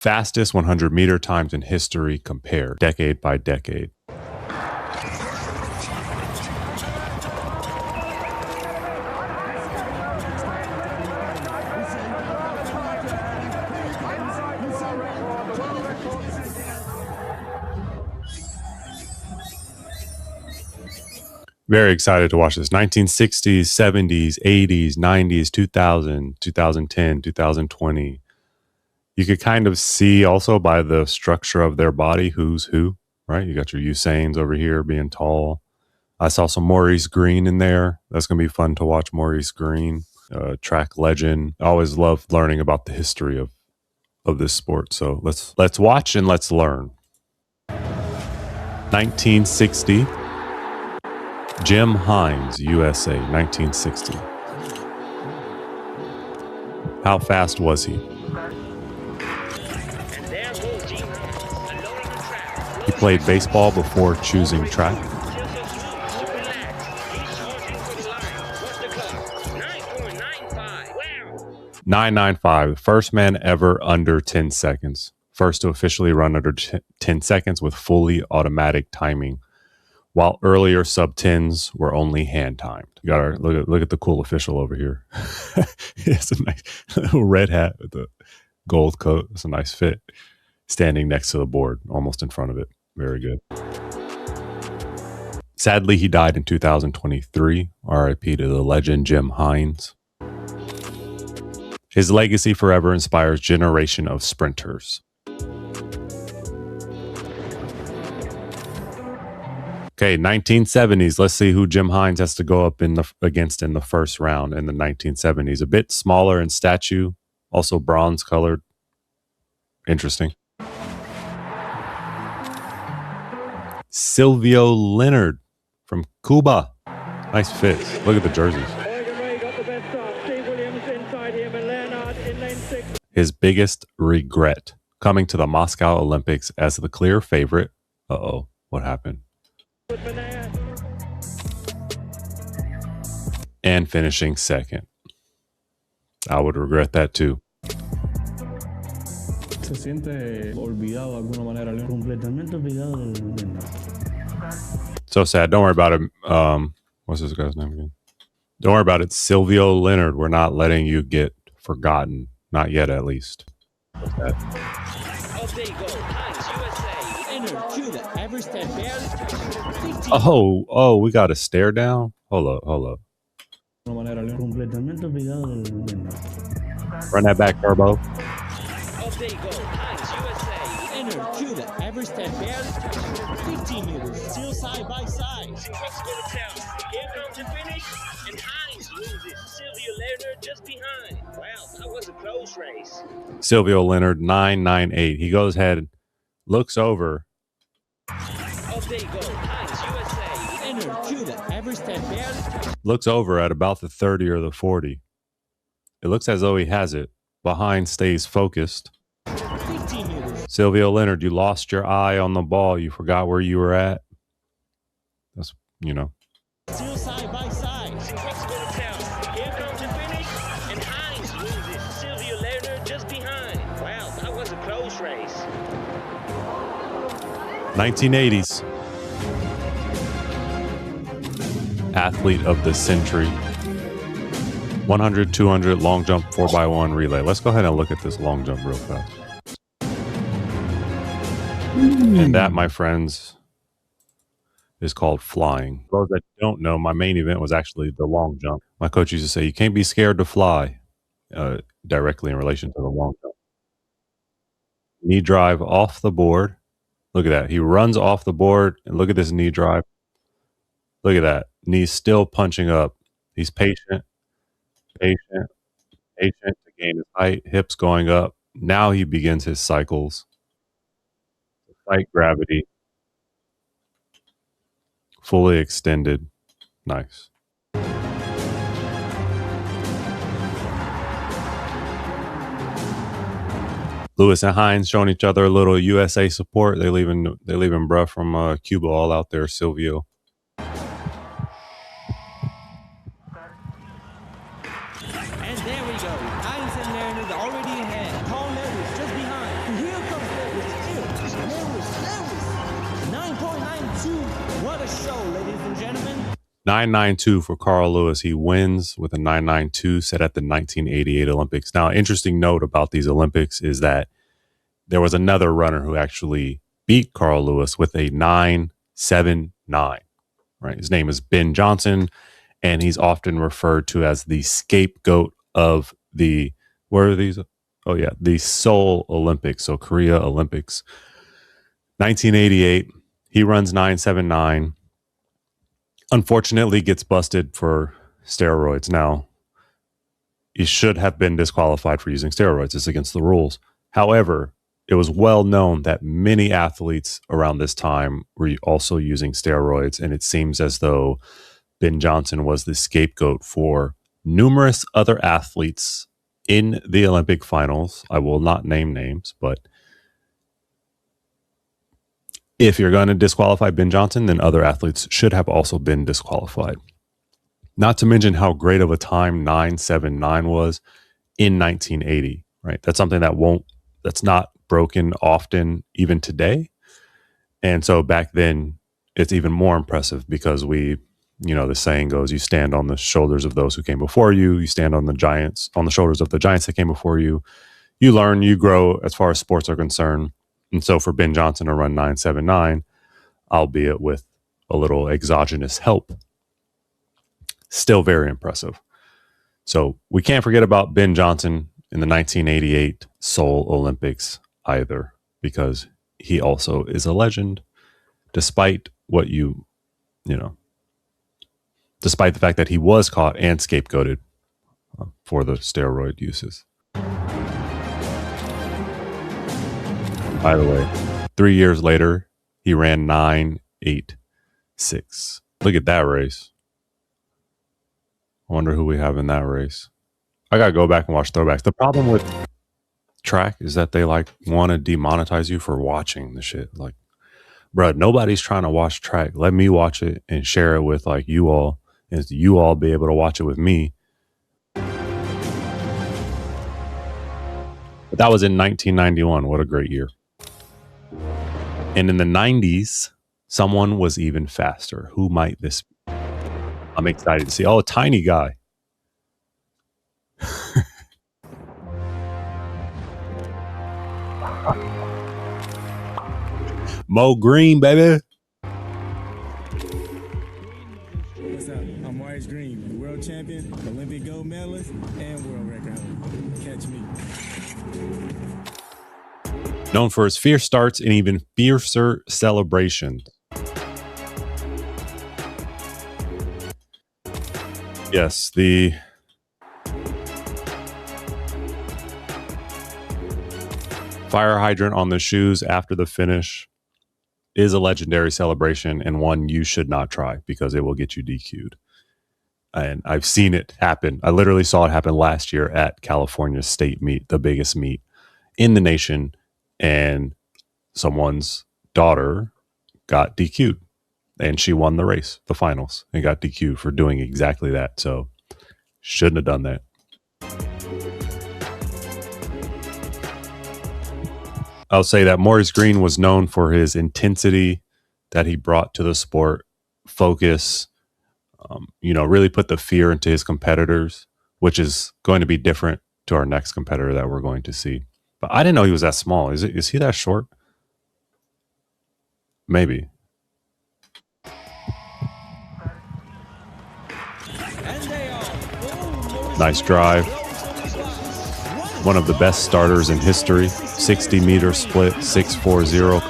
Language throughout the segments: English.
Fastest 100-meter times in history compared, decade by decade. Very excited to watch this. 1960s, 70s, 80s, 90s, 2000, 2010, 2020. You could kind of see also by the structure of their body who's who, right? You got your Usains over here being tall. I saw some Maurice Greene in there. That's going to be fun to watch Maurice Greene, track legend. I always love learning about the history of this sport. So let's watch and let's learn. 1960. Jim Hines, USA, 1960. How fast was he? He played baseball before choosing track. 9.95, first man ever under 10 seconds. First to officially run under 10 seconds with fully automatic timing, while earlier sub-10s were only hand timed. You gotta look at the cool official over here. He has a nice little red hat with the gold coat. It's a nice fit. Standing next to the board, almost in front of it. Very good. Sadly, he died in 2023. RIP to the legend Jim Hines. His legacy forever inspires generation of sprinters. Okay, 1970s. Let's see who Jim Hines has to go up against in the first round in the 1970s. A bit smaller in stature, also bronze colored. Interesting. Silvio Leonard from Cuba. Nice fit. Look at the jerseys. His biggest regret: coming to the Moscow Olympics as the clear favorite. Uh-oh, what happened? And finishing second. I would regret that too. Se siente olvidado de alguna manera, completamente olvidado del. So sad. Don't worry about it. What's this guy's name again? Don't worry about it. Silvio Leonard. We're not letting you get forgotten. Not yet, at least. What's that? Oh, we got a stare down? Hold up. Run that back, Turbo. Average step barely 15 meters, still side by side. Here comes the finish, and Hines loses. Silvio Leonard just behind. Wow, that was a close race. Silvio Leonard, 9.98. He goes ahead, looks over. Looks over at about the 30 or the 40. It looks as though he has it. Behind stays focused. Silvio Leonard, you lost your eye on the ball. You forgot where you were at. That's, Still side by side. Here comes the finish, and Hines loses. Silvio Leonard just behind. Wow, that was a close race. 1980s. Athlete of the century. 100, 200, long jump, 4x1 relay. Let's go ahead and look at this long jump real fast. And that, my friends, is called flying. For those that don't know, my main event was actually the long jump. My coach used to say, you can't be scared to fly, directly in relation to the long jump. Knee drive off the board. Look at that. He runs off the board, and look at this knee drive. Look at that. Knees still punching up. He's patient to gain his height, hips going up. Now he begins his cycles. Fight gravity. Fully extended. Nice. Lewis and Hines showing each other a little USA support. They're leaving bruh from Cuba all out there, Silvio. And there we go. Hines and Leonard already ahead. Paul Leonard just behind. Here 992 for Carl Lewis. He wins with a 992 set at the 1988 Olympics. Now, interesting note about these Olympics is that there was another runner who actually beat Carl Lewis with a 979. Right, his name is Ben Johnson, and he's often referred to as the scapegoat of the, where are these? Oh yeah, the Seoul Olympics, so Korea Olympics, 1988. He runs 979. Unfortunately, gets busted for steroids. Now, he should have been disqualified for using steroids. It's against the rules. However, it was well known that many athletes around this time were also using steroids, and it seems as though Ben Johnson was the scapegoat for numerous other athletes in the Olympic finals. I will not name names, but if you're going to disqualify Ben Johnson, then other athletes should have also been disqualified. Not to mention how great of a time 979 was in 1980, right? That's something that's not broken often even today. And so back then it's even more impressive because the saying goes, you stand on the shoulders of those who came before you. You stand on the shoulders of the giants that came before you. You learn, you grow as far as sports are concerned. And so for Ben Johnson to run 979, albeit with a little exogenous help, still very impressive. So we can't forget about Ben Johnson in the 1988 Seoul Olympics either, because he also is a legend, despite despite the fact that he was caught and scapegoated for the steroid uses. By the way, 3 years later, he ran 986. Look at that race. I wonder who we have in that race. I got to go back and watch throwbacks. The problem with track is that they want to demonetize you for watching the shit. Like, bro, nobody's trying to watch track. Let me watch it and share it with you all, and you all be able to watch it with me. But that was in 1991. What a great year. And in the 90s, someone was even faster. Who might this be? I'm excited to see. Oh, a tiny guy. Mo Green, baby. What's up? I'm Maurice Greene, world champion, Olympic gold medalist, and world record holder. Catch me. Known for his fierce starts and even fiercer celebrations. Yes, the fire hydrant on the shoes after the finish is a legendary celebration and one you should not try because it will get you DQ'd. And I've seen it happen. I literally saw it happen last year at California State Meet, the biggest meet in the nation, and someone's daughter got DQ'd and she won the race, the finals, and got DQ'd for doing exactly that. So shouldn't have done that. I'll say that Maurice Greene was known for his intensity that he brought to the sport, focus, really put the fear into his competitors, which is going to be different to our next competitor that we're going to see. But I didn't know he was that small. Is he that short? Maybe. Nice drive. One of the best starters in history. 60-meter split, 6.40.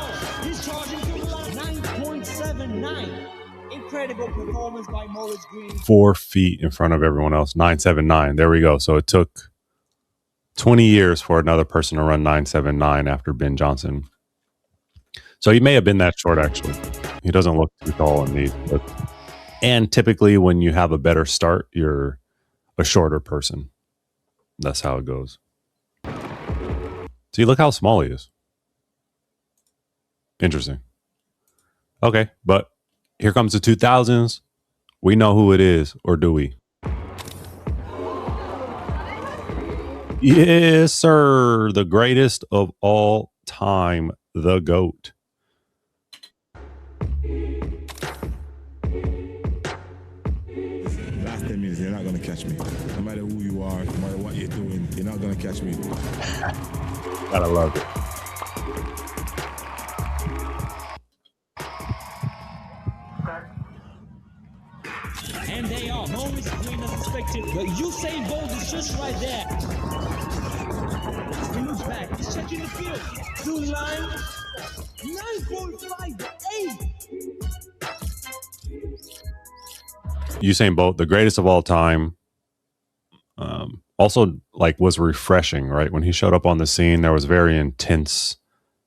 9.79. Incredible performance by Maurice Greene. 4 feet in front of everyone else. 9.79. There we go. So it took 20 years for another person to run 9.79 after Ben Johnson. So he may have been that short, actually. He doesn't look too tall in these. And typically when you have a better start, you're a shorter person. That's how it goes. See, look how small he is. Interesting. Okay, but here comes the 2000s. We know who it is, or do we? Yes, sir. The greatest of all time, the GOAT. catch me. No matter who you are, no matter what you're doing, you're not gonna catch me. Gotta love it. And they are Maurice Greene as expected, but Usain Bolt is just right there. He moves back, he's checking the field. Through line, 9.58. Usain Bolt, the greatest of all time. Also, like, was refreshing, right? When he showed up on the scene, there was very intense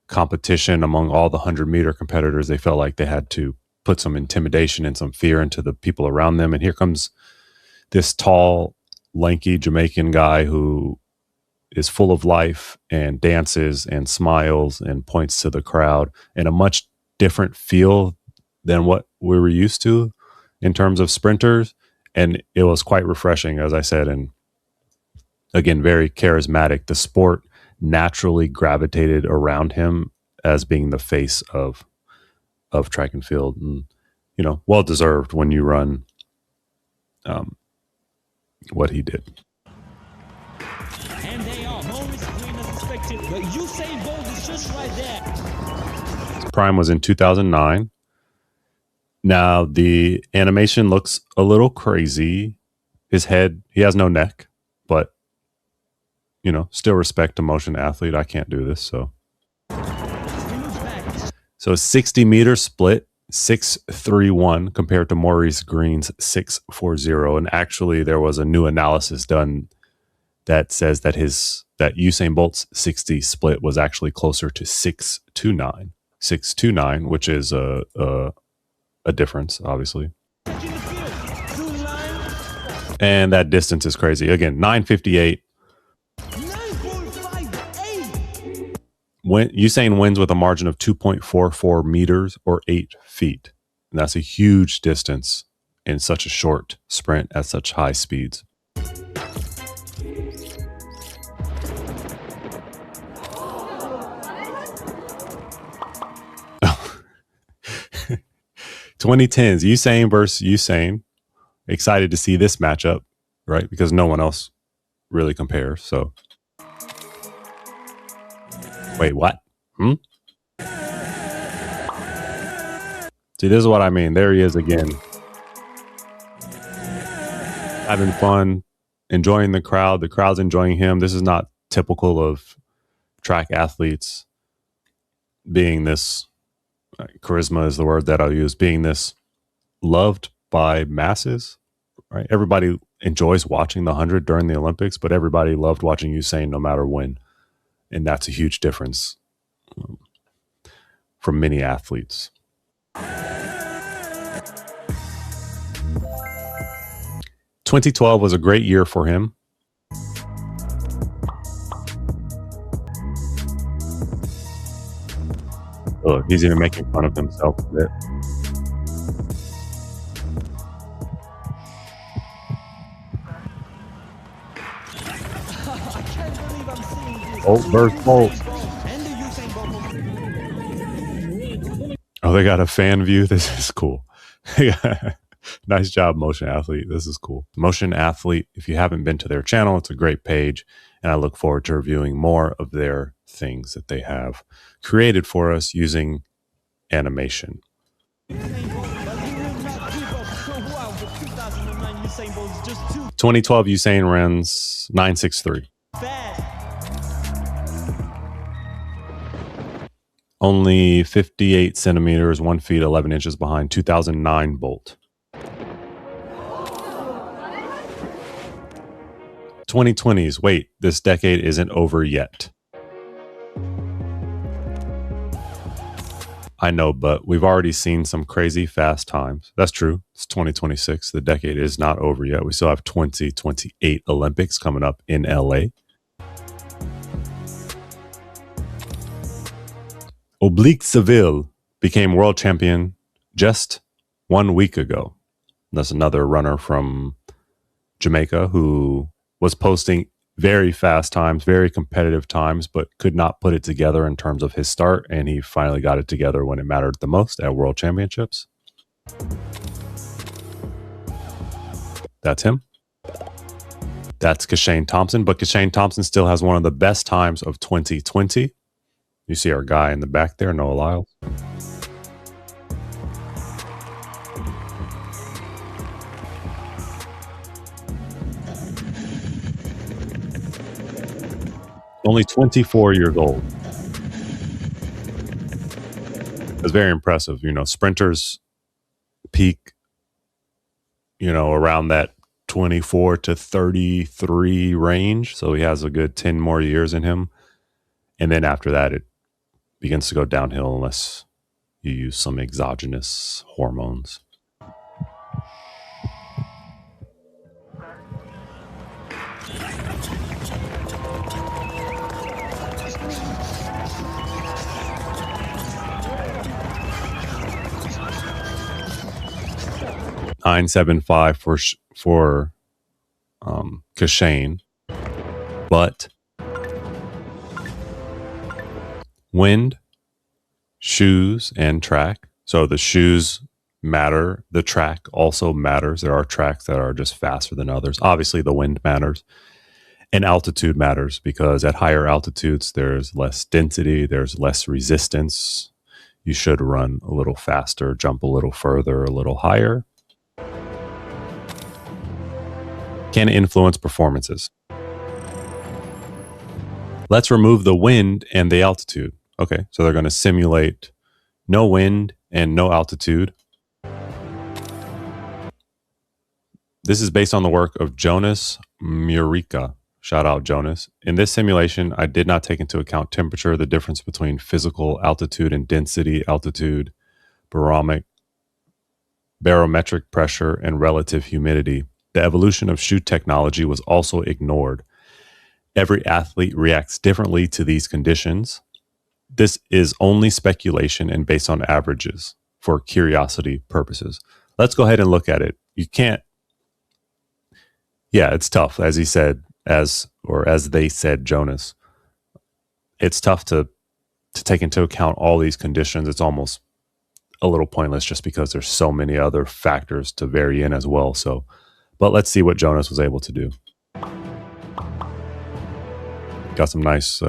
competition among all the 100-meter competitors. They felt like they had to put some intimidation and some fear into the people around them. And here comes this tall, lanky Jamaican guy who is full of life and dances and smiles and points to the crowd in a much different feel than what we were used to in terms of sprinters. And it was quite refreshing, as I said, and again, very charismatic. The sport naturally gravitated around him as being the face of track and field, and well deserved when you run what he did. And they are Maurice Greene as expected, but Usain Bolt is just right there. His prime was in 2009. Now the animation looks a little crazy. His head, he has no neck, but still respect to motion athlete. I can't do this, so 60-meter split, 6.31 compared to Maurice Greene's 6.40. And actually, there was a new analysis done that says that Usain Bolt's 60 split was actually closer to 6.29, which is a difference, obviously. And that distance is crazy. Again, 9.58. Usain wins with a margin of 2.44 meters or 8 feet. And that's a huge distance in such a short sprint at such high speeds. Oh. 2010s, Usain versus Usain. Excited to see this matchup, right? Because no one else really compares. So wait, what? See, this is what I mean. There he is again. Having fun, enjoying the crowd. The crowd's enjoying him. This is not typical of track athletes being this, charisma is the word that I'll use, being this loved by masses, right? Everybody enjoys watching the 100 during the Olympics, but everybody loved watching Usain no matter when. And that's a huge difference from many athletes. 2012 was a great year for him. Oh, he's even making fun of himself a bit. Bolt versus Bolt. Oh, they got a fan view. This is cool. Nice job, Motion Athlete. This is cool. Motion Athlete, if you haven't been to their channel, it's a great page. And I look forward to reviewing more of their things that they have created for us using animation. 2012 Usain runs 9.63. Only 58 centimeters, 1 feet, 11 inches behind 2009 Bolt. 2020s, wait, this decade isn't over yet. I know, but we've already seen some crazy fast times. That's true. It's 2026. The decade is not over yet. We still have 2028 Olympics coming up in LA. Oblique Seville became world champion just 1 week ago. That's another runner from Jamaica who was posting very fast times, very competitive times, but could not put it together in terms of his start. And he finally got it together when it mattered the most at World Championships. That's him. That's Kishane Thompson, but Kishane Thompson still has one of the best times of 2020. You see our guy in the back there, Noah Lyles. Only 24 years old. It's very impressive. You know, sprinters peak, you know, around that 24 to 33 range. So he has a good 10 more years in him. And then after that, it begins to go downhill unless you use some exogenous hormones. $975 for Kishane, but wind, shoes, and track. So the shoes matter. The track also matters. There are tracks that are just faster than others. Obviously, the wind matters. And altitude matters because at higher altitudes, there's less density, there's less resistance. You should run a little faster, jump a little further, a little higher. Can influence performances. Let's remove the wind and the altitude. Okay, so they're going to simulate no wind and no altitude. This is based on the work of Jonas Murica. Shout out Jonas. In this simulation, I did not take into account temperature, the difference between physical altitude and density, altitude, barometric pressure, and relative humidity. The evolution of shoe technology was also ignored. Every athlete reacts differently to these conditions. This is only speculation and based on averages for curiosity purposes. Let's go ahead and look at it. You can't. Yeah, it's tough, as he said, as they said, Jonas. It's tough to take into account all these conditions. It's almost a little pointless just because there's so many other factors to vary in as well. So, but let's see what Jonas was able to do. Got some nice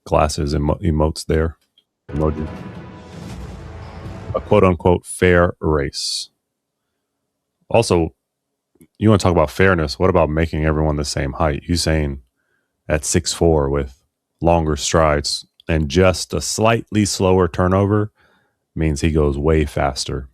glasses and emotes there. Emoji. A quote-unquote fair race. Also, you want to talk about fairness. What about making everyone the same height? Usain at 6'4" with longer strides and just a slightly slower turnover means he goes way faster.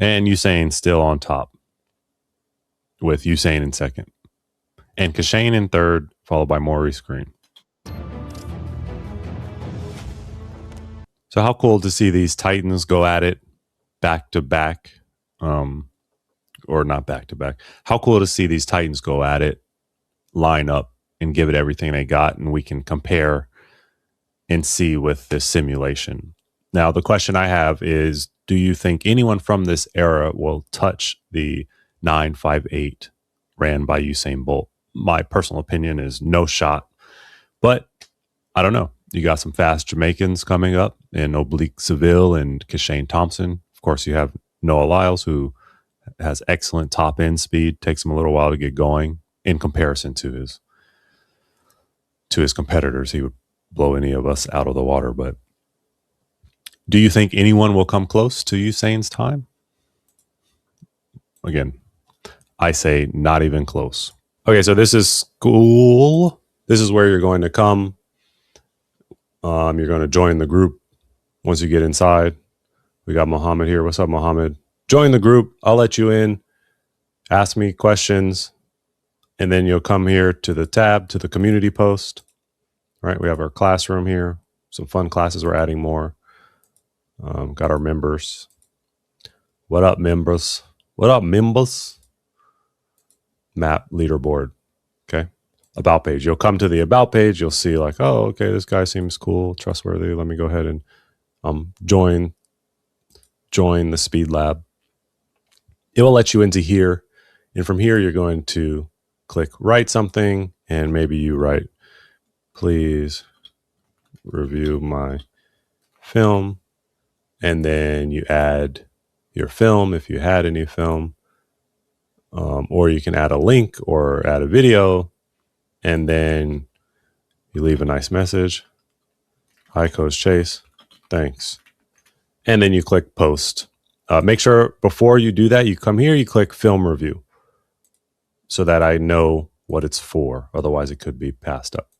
And Usain still on top, with Usain in second. And Kishane in third, followed by Maurice Greene. So how cool to see these Titans go at it back to back, or not back to back. How cool to see these Titans go at it, line up, and give it everything they got, and we can compare and see with this simulation. Now, the question I have is, do you think anyone from this era will touch the 9.58 ran by Usain Bolt? My personal opinion is no shot, but I don't know. You got some fast Jamaicans coming up in Oblique, Seville, and Kishane Thompson. Of course, you have Noah Lyles, who has excellent top end speed. Takes him a little while to get going in comparison to his competitors. He would blow any of us out of the water. But do you think anyone will come close to Usain's time? Again, I say not even close. Okay, so this is school. This is where you're going to come. You're going to join the group once you get inside. We got Mohammed here. What's up, Mohammed? Join the group. I'll let you in. Ask me questions. And then you'll come here to the tab, to the community post. All right, we have our classroom here. Some fun classes. We're adding more. Got our members. What up, members? What up, members? Map leaderboard. Okay. About page. You'll come to the about page. You'll see like, oh, okay, this guy seems cool, trustworthy. Let me go ahead and join the speed lab. It will let you into here. And from here, you're going to click write something, and maybe you write, please review my film. And then you add your film if you had any film, or you can add a link or add a video, and then you leave a nice message. Hi, Coach Chase. Thanks. And then you click post. Make sure before you do that, you come here, you click film review so that I know what it's for. Otherwise, it could be passed up.